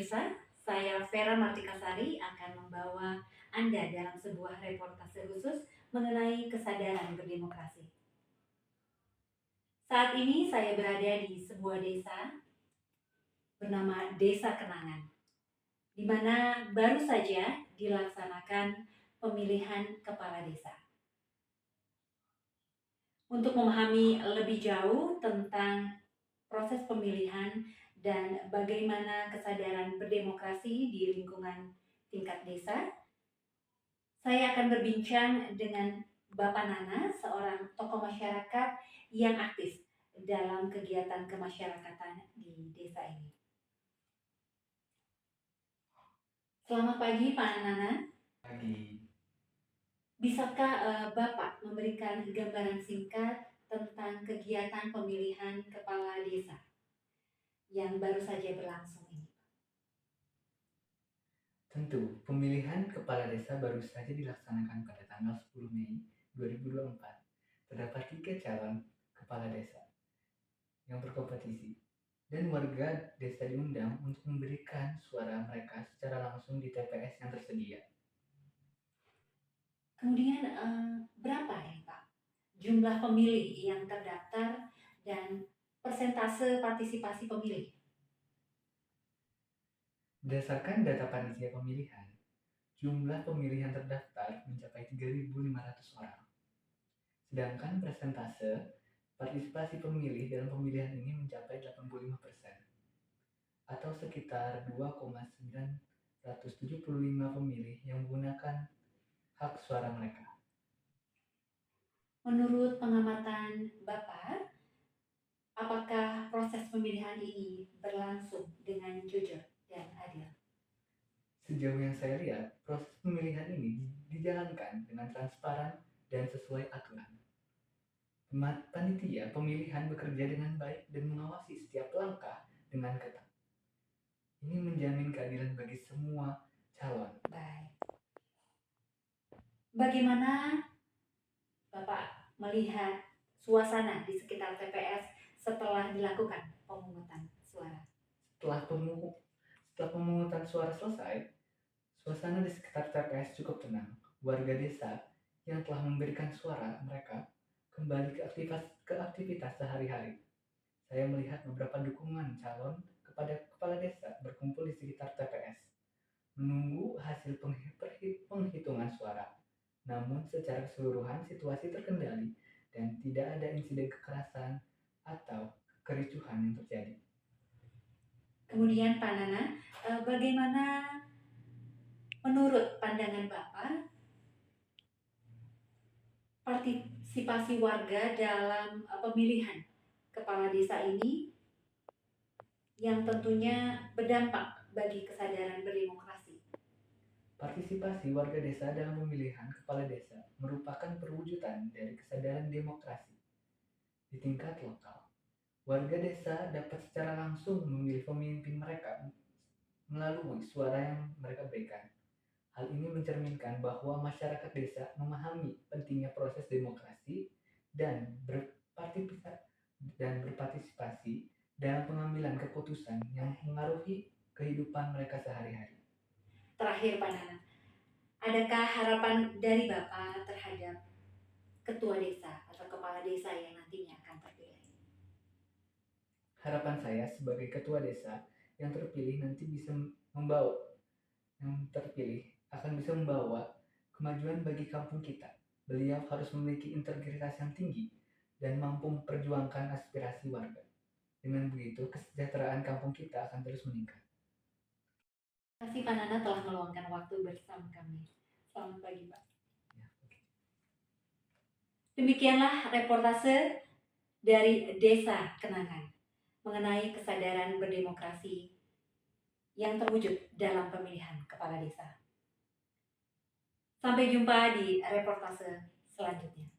pemirsa, saya Vera Martikasari akan membawa Anda dalam sebuah reportase khusus mengenai kesadaran berdemokrasi. Saat ini saya berada di sebuah desa bernama Desa Kenangan, di mana baru saja dilaksanakan pemilihan kepala desa. Untuk memahami lebih jauh tentang proses pemilihan dan bagaimana kesadaran berdemokrasi di lingkungan tingkat desa, saya akan berbincang dengan Bapak Nana, seorang tokoh masyarakat yang aktif dalam kegiatan kemasyarakatan di desa ini. Selamat pagi, Pak Nana. Pagi. Bisakah Bapak memberikan gambaran singkat tentang kegiatan pemilihan kepala desa yang baru saja berlangsung ini? Tentu, pemilihan kepala desa baru saja dilaksanakan pada tanggal 10 Mei 2024. Terdapat 3 calon kepala desa yang berkompetisi, dan warga desa diundang untuk memberikan suara mereka secara langsung di TPS yang tersedia. Kemudian berapa ya Pak jumlah pemilih yang terdaftar dan persentase partisipasi pemilih? Berdasarkan data panitia pemilihan, jumlah pemilih yang terdaftar mencapai 3.500 orang. Sedangkan persentase partisipasi pemilih dalam pemilihan ini mencapai 85%, atau sekitar 2,975 pemilih yang menggunakan hak suara mereka. Menurut pengamatan Bapak, apakah proses pemilihan ini berlangsung dengan jujur dan adil? Sejauh yang saya lihat, proses pemilihan ini dijalankan dengan transparan dan sesuai aturan. Panitia pemilihan bekerja dengan baik dan mengawasi setiap langkah dengan ketat. Ini menjamin keadilan bagi semua calon. Baik. Bagaimana Bapak melihat suasana di sekitar TPS setelah dilakukan pemungutan suara? Setelah pemungutan suara selesai, suasana di sekitar TPS cukup tenang. Warga desa yang telah memberikan suara mereka kembali ke aktivitas sehari-hari. Saya melihat beberapa dukungan calon kepada kepala desa berkumpul di sekitar TPS, menunggu hasil penghitungan suara. Namun secara keseluruhan situasi terkendali dan tidak ada insiden kekerasan atau kericuhan yang terjadi. Kemudian Pak Nana, bagaimana menurut pandangan Bapak partisipasi warga dalam pemilihan kepala desa ini yang tentunya berdampak bagi kesadaran berdemokrasi? Partisipasi warga desa dalam pemilihan kepala desa merupakan perwujudan dari kesadaran demokrasi di tingkat lokal. Warga desa dapat secara langsung memilih pemimpin mereka melalui suara yang mereka berikan. Hal ini mencerminkan bahwa masyarakat desa memahami pentingnya proses demokrasi dan berpartisipasi dalam pengambilan keputusan yang mengaruhi kehidupan mereka sehari-hari. Terakhir Pak Nana, adakah harapan dari Bapak terhadap ketua desa atau kepala desa yang nantinya akan terpilih? Harapan saya sebagai ketua desa yang terpilih nanti akan bisa membawa kemajuan bagi kampung kita. Beliau harus memiliki integritas yang tinggi dan mampu memperjuangkan aspirasi warga. Dengan begitu, kesejahteraan kampung kita akan terus meningkat. Terima kasih Pak Nana telah meluangkan waktu bersama kami. Selamat pagi Pak. Ya, oke. Demikianlah reportase dari Desa Kenangan mengenai kesadaran berdemokrasi yang terwujud dalam pemilihan kepala desa. Sampai jumpa di reportase selanjutnya.